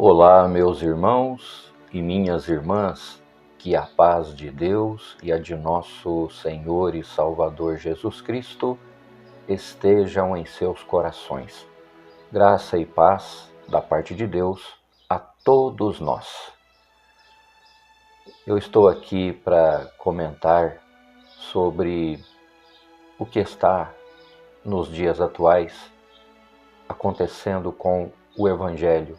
Olá, meus irmãos e minhas irmãs, que a paz de Deus e a de nosso Senhor e Salvador Jesus Cristo estejam em seus corações. Graça e paz da parte de Deus a todos nós. Eu estou aqui para comentar sobre o que está nos dias atuais acontecendo com o Evangelho.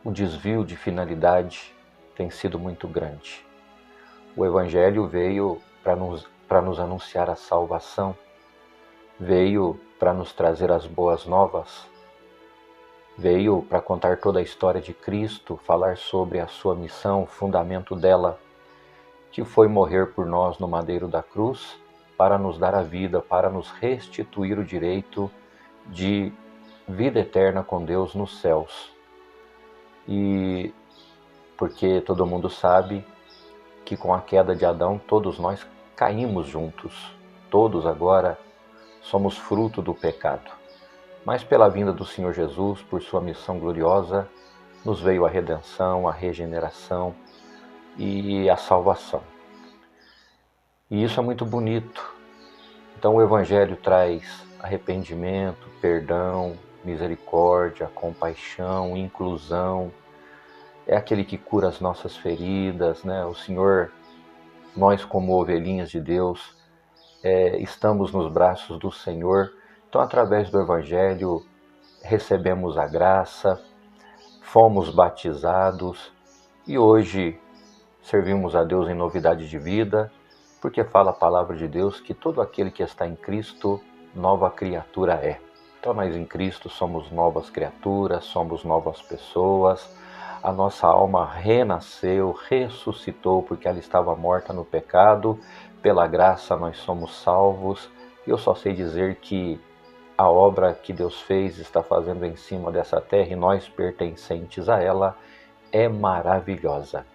O desvio de finalidade tem sido muito grande. O Evangelho veio para nos anunciar a salvação, veio para nos trazer as boas novas, veio para contar toda a história de Cristo, falar sobre a sua missão, o fundamento dela, que foi morrer por nós no madeiro da cruz, para nos dar a vida, para nos restituir o direito de vida eterna com Deus nos céus. E porque todo mundo sabe que com a queda de Adão todos nós caímos juntos. Todos agora somos fruto do pecado. Mas pela vinda do Senhor Jesus, por sua missão gloriosa, nos veio a redenção, a regeneração e a salvação. E isso é muito bonito. Então o Evangelho traz arrependimento, perdão, misericórdia, compaixão, inclusão. É aquele que cura as nossas feridas, né? O Senhor, nós como ovelhinhas de Deus, estamos nos braços do Senhor. Então, através do Evangelho, recebemos a graça, fomos batizados e hoje servimos a Deus em novidade de vida, porque fala a palavra de Deus que todo aquele que está em Cristo, nova criatura é. Então, nós em Cristo somos novas criaturas, somos novas pessoas. A nossa alma renasceu, ressuscitou, porque ela estava morta no pecado. Pela graça nós somos salvos. Eu só sei dizer que a obra que Deus fez, está fazendo em cima dessa terra e nós pertencentes a ela, é maravilhosa.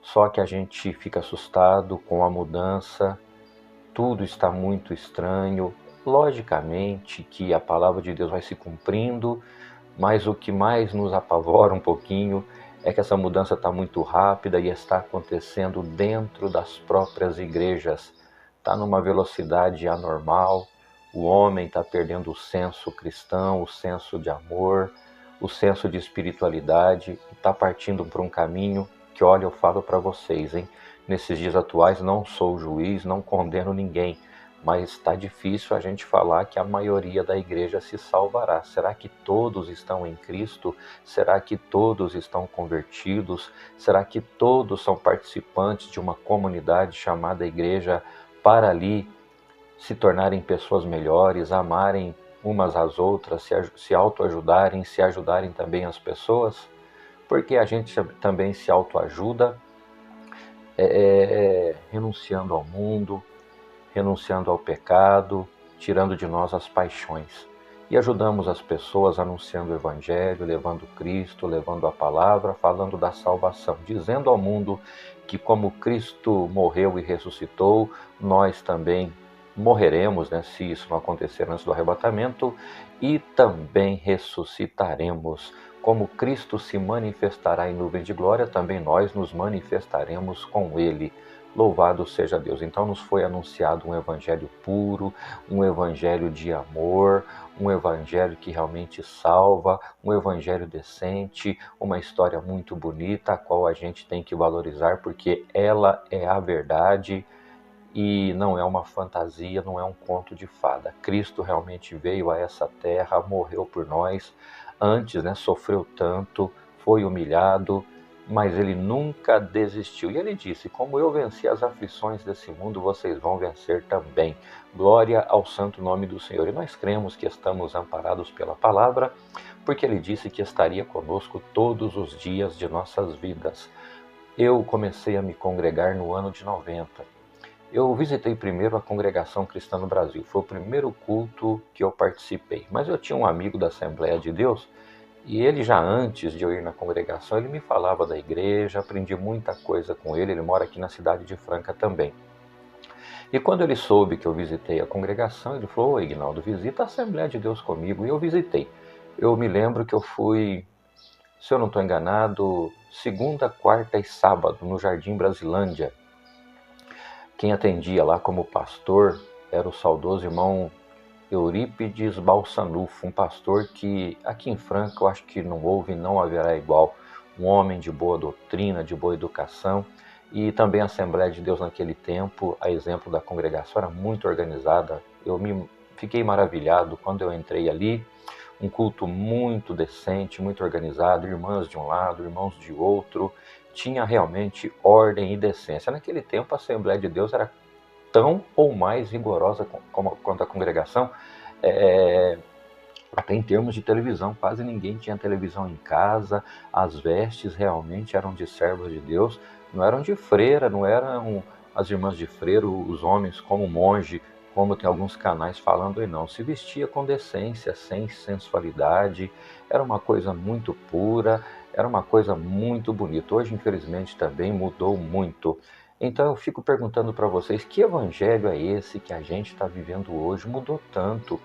Só que a gente fica assustado com a mudança, tudo está muito estranho. Logicamente que a palavra de Deus vai se cumprindo, mas o que mais nos apavora um pouquinho é que essa mudança está muito rápida e está acontecendo dentro das próprias igrejas. Está numa velocidade anormal, o homem está perdendo o senso cristão, o senso de amor, o senso de espiritualidade, e está partindo para um caminho que, olha, eu falo para vocês, hein? Nesses dias atuais não sou juiz, não condeno ninguém, mas está difícil a gente falar que a maioria da igreja se salvará. Será que todos estão em Cristo? Será que todos estão convertidos? Será que todos são participantes de uma comunidade chamada igreja para ali se tornarem pessoas melhores, amarem umas às outras, se autoajudarem, se ajudarem também as pessoas? Porque a gente também se autoajuda renunciando ao mundo, renunciando ao pecado, tirando de nós as paixões. E ajudamos as pessoas anunciando o Evangelho, levando Cristo, levando a palavra, falando da salvação, dizendo ao mundo que como Cristo morreu e ressuscitou, nós também morreremos, né, se isso não acontecer antes do arrebatamento, e também ressuscitaremos. Como Cristo se manifestará em nuvem de glória, também nós nos manifestaremos com Ele. Louvado seja Deus. Então nos foi anunciado um evangelho puro, um evangelho de amor, um evangelho que realmente salva, um evangelho decente, uma história muito bonita, a qual a gente tem que valorizar, porque ela é a verdade e não é uma fantasia, não é um conto de fada. Cristo realmente veio a essa terra, morreu por nós, antes, né, sofreu tanto, foi humilhado, mas ele nunca desistiu. E ele disse: como eu venci as aflições desse mundo, vocês vão vencer também. Glória ao santo nome do Senhor. E nós cremos que estamos amparados pela palavra, porque ele disse que estaria conosco todos os dias de nossas vidas. Eu comecei a me congregar no ano de 90. Eu visitei primeiro a Congregação Cristã no Brasil. Foi o primeiro culto que eu participei. Mas eu tinha um amigo da Assembleia de Deus, e ele já antes de eu ir na congregação, ele me falava da igreja, aprendi muita coisa com ele. Ele mora aqui na cidade de Franca também. E quando ele soube que eu visitei a congregação, ele falou: ô Ignaldo, visita a Assembleia de Deus comigo. E eu visitei. Eu me lembro que eu fui se eu não estou enganado, segunda, quarta e sábado, no Jardim Brasilândia. Quem atendia lá como pastor era o saudoso irmão Eurípides Balsanufo, um pastor que aqui em Franca eu acho que não houve e não haverá igual, um homem de boa doutrina, de boa educação, e também a Assembleia de Deus naquele tempo, a exemplo da congregação, era muito organizada. Fiquei maravilhado quando eu entrei ali, um culto muito decente, muito organizado, irmãs de um lado, irmãos de outro, tinha realmente ordem e decência. Naquele tempo a Assembleia de Deus era tão ou mais rigorosa quanto a congregação, até em termos de televisão, quase ninguém tinha televisão em casa, as vestes realmente eram de servos de Deus, não eram de freira, não eram as irmãs de freiro, os homens como monge, como tem alguns canais falando aí, não. Se vestia com decência, sem sensualidade, era uma coisa muito pura, era uma coisa muito bonita. Hoje, infelizmente, também mudou muito. Então eu fico perguntando para vocês, que evangelho é esse que a gente está vivendo hoje? Mudou tanto.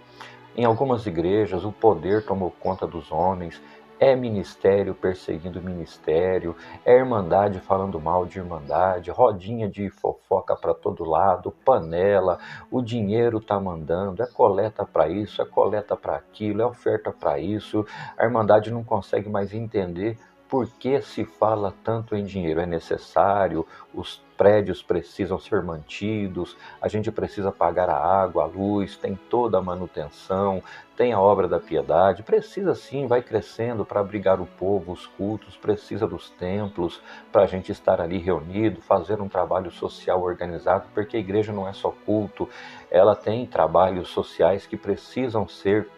Em algumas igrejas, o poder tomou conta dos homens, é ministério perseguindo ministério, é irmandade falando mal de irmandade, rodinha de fofoca para todo lado, panela, o dinheiro está mandando, é coleta para isso, é coleta para aquilo, é oferta para isso, a irmandade não consegue mais entender por que se fala tanto em dinheiro. É necessário, os prédios precisam ser mantidos, a gente precisa pagar a água, a luz, tem toda a manutenção, tem a obra da piedade, precisa sim, vai crescendo para abrigar o povo, os cultos, precisa dos templos, para a gente estar ali reunido, fazer um trabalho social organizado, porque a igreja não é só culto, ela tem trabalhos sociais que precisam ser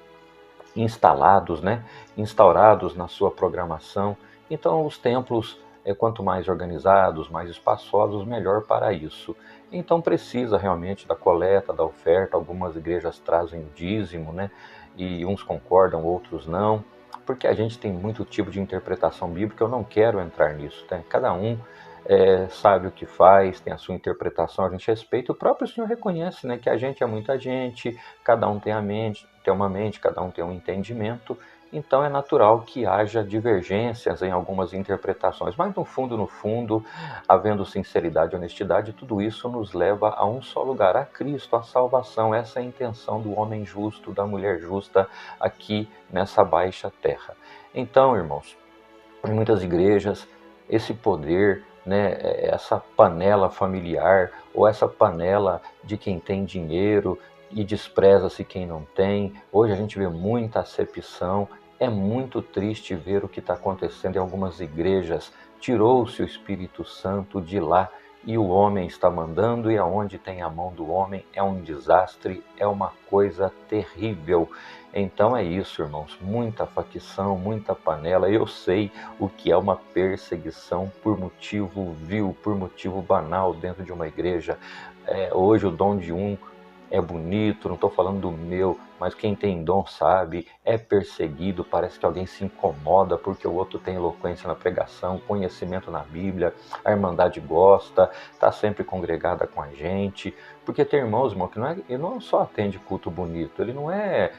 instalados, né, instaurados na sua programação. Então os templos, quanto mais organizados, mais espaçosos, melhor para isso. Então precisa realmente da coleta, da oferta. Algumas igrejas trazem o dízimo, né? E uns concordam, outros não, porque a gente tem muito tipo de interpretação bíblica. Eu não quero entrar nisso, né? Cada um sabe o que faz, tem a sua interpretação, a gente respeita. O próprio Senhor reconhece, né, que a gente é muita gente, cada um tem uma mente, cada um tem um entendimento. Então é natural que haja divergências em algumas interpretações, mas no fundo, havendo sinceridade e honestidade, tudo isso nos leva a um só lugar, a Cristo, a salvação. Essa é a intenção do homem justo, da mulher justa aqui nessa baixa terra. Então, irmãos, em muitas igrejas, esse poder, né, essa panela familiar ou essa panela de quem tem dinheiro e despreza-se quem não tem. Hoje a gente vê muita acepção. É muito triste ver o que está acontecendo em algumas igrejas. Tirou-se o Espírito Santo de lá e o homem está mandando, e aonde tem a mão do homem é um desastre, é uma coisa terrível. Então é isso, irmãos, muita facção, muita panela. Eu sei o que é uma perseguição por motivo vil, por motivo banal dentro de uma igreja. Hoje o dom de um é bonito, não estou falando do meu, mas quem tem dom sabe, é perseguido, parece que alguém se incomoda porque o outro tem eloquência na pregação, conhecimento na Bíblia, a irmandade gosta, está sempre congregada com a gente, porque tem irmãos, irmão, que ele não só atende culto bonito, ele não é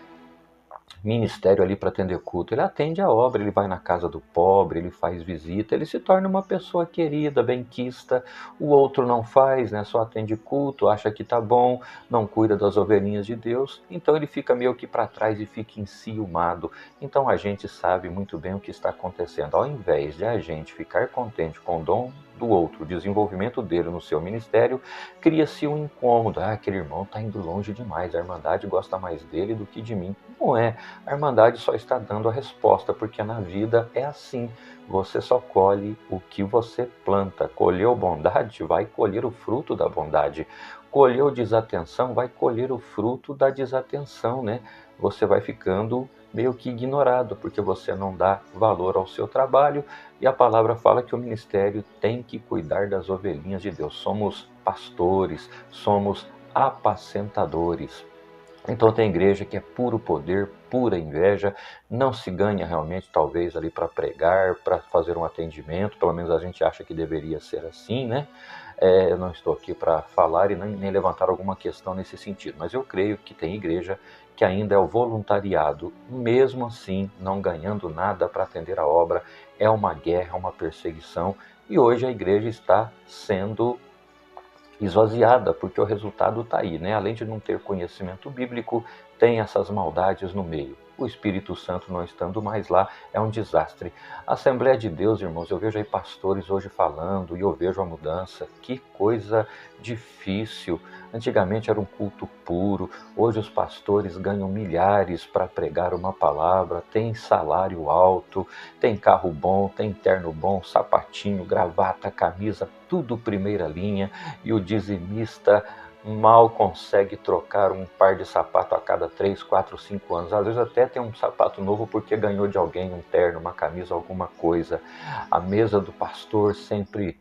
ministério ali para atender culto, ele atende a obra, ele vai na casa do pobre, ele faz visita, ele se torna uma pessoa querida, benquista. O outro não faz, né? Só atende culto, acha que tá bom, não cuida das ovelhinhas de Deus, então ele fica meio que para trás e fica enciumado. Então a gente sabe muito bem o que está acontecendo. Ao invés de a gente ficar contente com o dom do outro, o desenvolvimento dele no seu ministério, cria-se um incômodo. Aquele irmão está indo longe demais, a irmandade gosta mais dele do que de mim. Não é, a irmandade só está dando a resposta, porque na vida é assim, você só colhe o que você planta. Colheu bondade, vai colher o fruto da bondade. Colheu desatenção, vai colher o fruto da desatenção, né? Você vai ficando meio que ignorado, porque você não dá valor ao seu trabalho, e a palavra fala que o ministério tem que cuidar das ovelhinhas de Deus. Somos pastores, somos apacentadores. Então tem igreja que é puro poder, pura inveja, não se ganha realmente talvez ali para pregar, para fazer um atendimento, pelo menos a gente acha que deveria ser assim, né? Eu não estou aqui para falar e nem levantar alguma questão nesse sentido, mas eu creio que tem igreja que ainda é o voluntariado, mesmo assim não ganhando nada para atender a obra. É uma guerra, é uma perseguição, e hoje a igreja está sendo esvaziada, porque o resultado está aí, né? Além de não ter conhecimento bíblico, tem essas maldades no meio. O Espírito Santo não estando mais lá é um desastre. A Assembleia de Deus, irmãos, eu vejo aí pastores hoje falando e eu vejo a mudança. Que coisa difícil. Antigamente era um culto puro, hoje os pastores ganham milhares para pregar uma palavra, tem salário alto, tem carro bom, tem terno bom, sapatinho, gravata, camisa, tudo primeira linha, e o dizimista mal consegue trocar um par de sapato a cada 3, 4, 5 anos. Às vezes até tem um sapato novo porque ganhou de alguém um terno, uma camisa, alguma coisa. A mesa do pastor sempre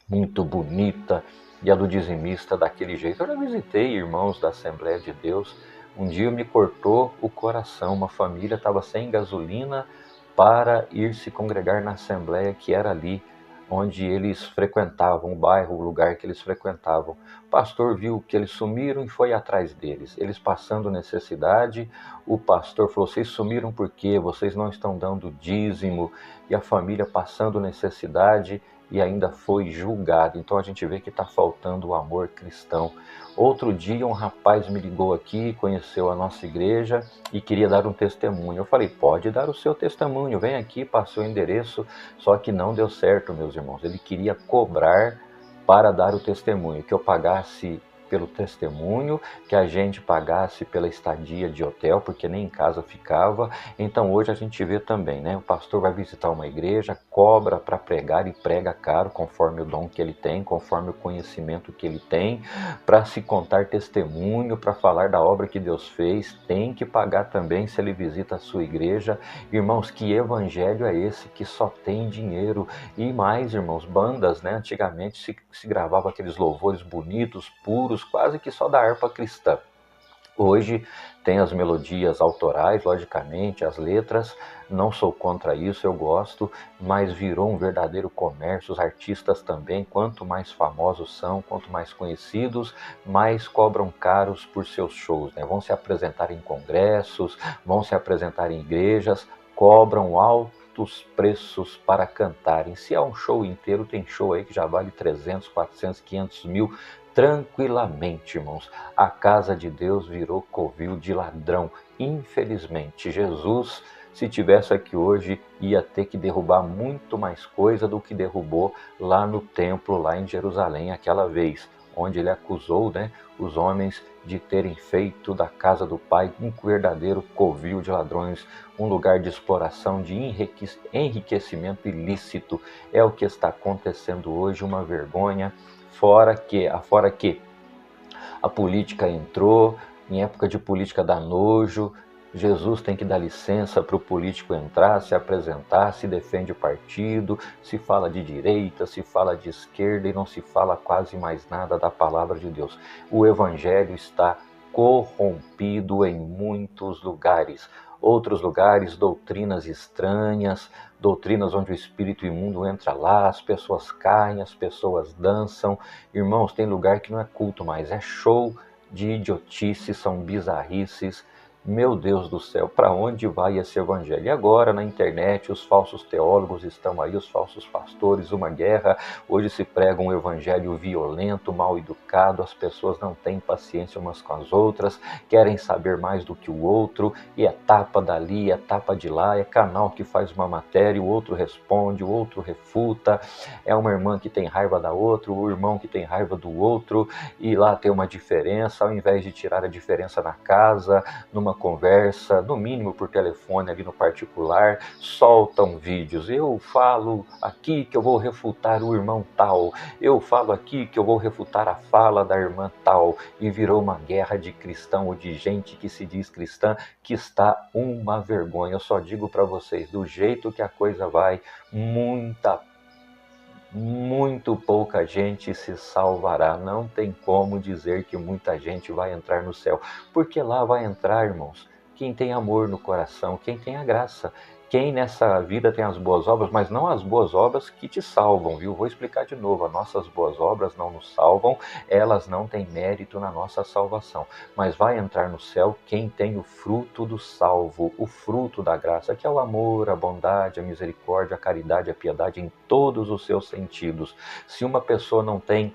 muito bonita e a do dizimista daquele jeito. Eu já visitei irmãos da Assembleia de Deus. Um dia me cortou o coração. Uma família estava sem gasolina para ir se congregar na Assembleia que era ali onde eles frequentavam, o bairro, o lugar que eles frequentavam. O pastor viu que eles sumiram e foi atrás deles. Eles passando necessidade, o pastor falou: vocês sumiram por quê? Vocês não estão dando dízimo. E a família passando necessidade e ainda foi julgado. Então a gente vê que está faltando o amor cristão. Outro dia um rapaz me ligou aqui, conheceu a nossa igreja e queria dar um testemunho. Eu falei: pode dar o seu testemunho, vem aqui, passou o endereço. Só que não deu certo, meus irmãos. Ele queria cobrar para dar o testemunho, que eu pagasse pelo testemunho, que a gente pagasse pela estadia de hotel, porque nem em casa ficava. Então hoje a gente vê também, né? O pastor vai visitar uma igreja, cobra para pregar e prega caro, conforme o dom que ele tem, conforme o conhecimento que ele tem, para se contar testemunho, para falar da obra que Deus fez, tem que pagar também se ele visita a sua igreja. Irmãos, que evangelho é esse que só tem dinheiro? E mais, irmãos, bandas, né? Antigamente se gravava aqueles louvores bonitos, puros, quase que só da harpa cristã. Hoje tem as melodias autorais, logicamente, as letras, não sou contra isso, eu gosto, mas virou um verdadeiro comércio. Os artistas também, quanto mais famosos são, quanto mais conhecidos, mais cobram caros por seus shows, né? Vão se apresentar em congressos, vão se apresentar em igrejas, cobram altos preços para cantarem. Se é um show inteiro, tem show aí que já vale 300, 400, 500 mil, tranquilamente, irmãos. A casa de Deus virou covil de ladrão. Infelizmente, Jesus, se tivesse aqui hoje, ia ter que derrubar muito mais coisa do que derrubou lá no templo, lá em Jerusalém, aquela vez, onde ele acusou, né, os homens de terem feito da casa do Pai um verdadeiro covil de ladrões, um lugar de exploração, de enriquecimento ilícito. É o que está acontecendo hoje, uma vergonha. Fora que a política entrou, em época de política dá nojo, Jesus tem que dar licença para o político entrar, se apresentar, se defende o partido, se fala de direita, se fala de esquerda e não se fala quase mais nada da palavra de Deus. O evangelho está corrompido em muitos lugares. Outros lugares, doutrinas estranhas, doutrinas onde o espírito imundo entra lá, as pessoas caem, as pessoas dançam. Irmãos, tem lugar que não é culto mais, é show de idiotices, são bizarrices. Meu Deus do céu, para onde vai esse evangelho? E agora na internet os falsos teólogos estão aí, os falsos pastores, uma guerra. Hoje se prega um evangelho violento, mal educado, as pessoas não têm paciência umas com as outras, querem saber mais do que o outro, e é tapa dali, é tapa de lá, é canal que faz uma matéria, o outro responde, o outro refuta, é uma irmã que tem raiva da outra, o irmão que tem raiva do outro, e lá tem uma diferença, ao invés de tirar a diferença na casa, numa conversa, no mínimo por telefone ali no particular, soltam vídeos. Eu falo aqui que eu vou refutar o irmão tal, eu falo aqui que eu vou refutar a fala da irmã tal, e virou uma guerra de cristão ou de gente que se diz cristã, que está uma vergonha. Eu só digo para vocês, do jeito que a coisa vai, muito pouca gente se salvará. Não tem como dizer que muita gente vai entrar no céu, porque lá vai entrar, irmãos, quem tem amor no coração, quem tem a graça, Quem nessa vida tem as boas obras, mas não as boas obras que te salvam, viu? Vou explicar de novo, as nossas boas obras não nos salvam, elas não têm mérito na nossa salvação, mas vai entrar no céu quem tem o fruto do salvo, o fruto da graça, que é o amor, a bondade, a misericórdia, a caridade, a piedade em todos os seus sentidos. Se uma pessoa não tem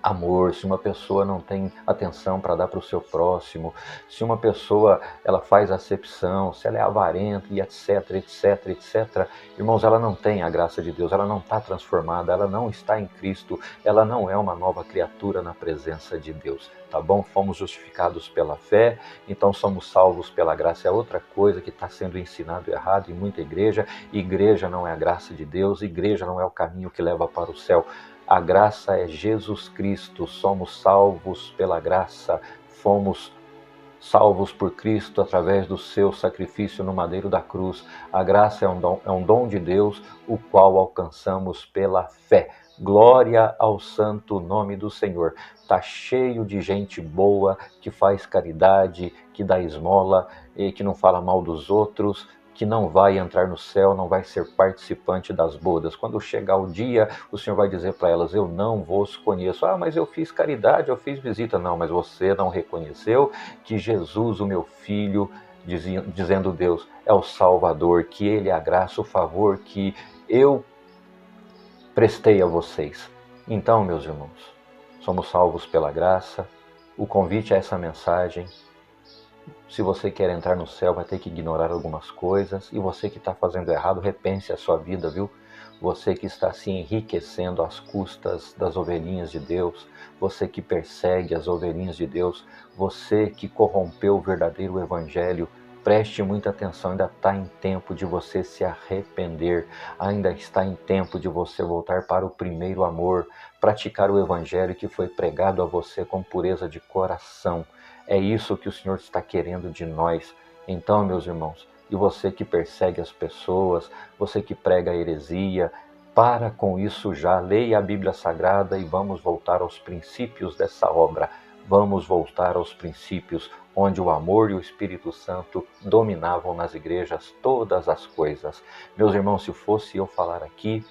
amor, se uma pessoa não tem atenção para dar para o seu próximo, se uma pessoa ela faz acepção, se ela é avarenta e etc, etc, etc, irmãos, ela não tem a graça de Deus, ela não está transformada, ela não está em Cristo, ela não é uma nova criatura na presença de Deus, tá bom? Fomos justificados pela fé, então somos salvos pela graça. É outra coisa que está sendo ensinado errado em muita igreja. Igreja não é a graça de Deus, igreja não é o caminho que leva para o céu. A graça é Jesus Cristo, somos salvos pela graça, fomos salvos por Cristo através do seu sacrifício no madeiro da cruz. A graça é um dom de Deus, o qual alcançamos pela fé. Glória ao santo nome do Senhor. Está cheio de gente boa, que faz caridade, que dá esmola, e que não fala mal dos outros, que não vai entrar no céu, não vai ser participante das bodas. Quando chegar o dia, o Senhor vai dizer para elas, eu não vos conheço. Ah, mas eu fiz caridade, eu fiz visita. Não, mas você não reconheceu que Jesus, o meu filho, dizendo Deus, é o Salvador, que Ele é a graça, o favor que eu prestei a vocês. Então, meus irmãos, somos salvos pela graça. O convite a essa mensagem: se você quer entrar no céu, vai ter que ignorar algumas coisas. E você que está fazendo errado, repense a sua vida, viu? Você que está se enriquecendo às custas das ovelhinhas de Deus, você que persegue as ovelhinhas de Deus, você que corrompeu o verdadeiro evangelho, preste muita atenção, ainda está em tempo de você se arrepender, ainda está em tempo de você voltar para o primeiro amor, praticar o evangelho que foi pregado a você com pureza de coração. É isso que o Senhor está querendo de nós. Então, meus irmãos, e você que persegue as pessoas, você que prega a heresia, para com isso já, leia a Bíblia Sagrada e vamos voltar aos princípios dessa obra. Vamos voltar aos princípios onde o amor e o Espírito Santo dominavam nas igrejas todas as coisas. Meus irmãos, se fosse eu falar aqui,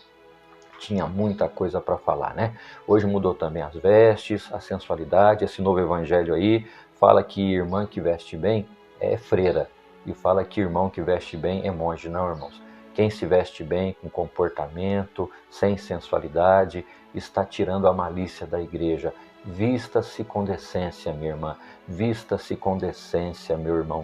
tinha muita coisa para falar, né? Hoje mudou também as vestes, a sensualidade, esse novo evangelho aí, fala que irmã que veste bem é freira, e fala que irmão que veste bem é monge. Não, irmãos. Quem se veste bem, com comportamento, sem sensualidade, está tirando a malícia da igreja. Vista-se com decência, minha irmã. Vista-se com decência, meu irmão.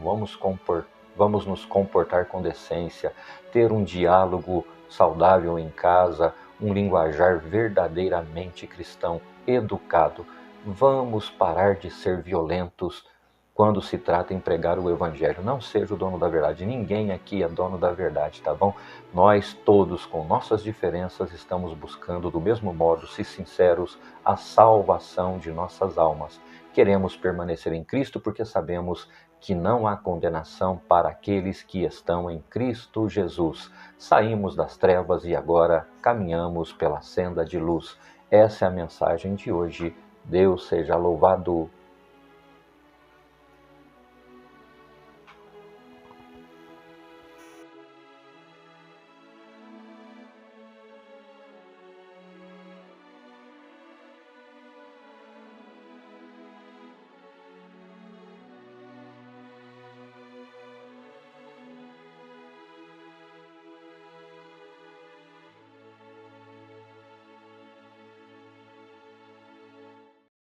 Vamos nos comportar com decência, ter um diálogo saudável em casa, um linguajar verdadeiramente cristão, educado. Vamos parar de ser violentos quando se trata em pregar o evangelho. Não seja o dono da verdade. Ninguém aqui é dono da verdade, tá bom? Nós todos, com nossas diferenças, estamos buscando do mesmo modo, se sinceros, a salvação de nossas almas. Queremos permanecer em Cristo porque sabemos que não há condenação para aqueles que estão em Cristo Jesus. Saímos das trevas e agora caminhamos pela senda de luz. Essa é a mensagem de hoje. Deus seja louvado.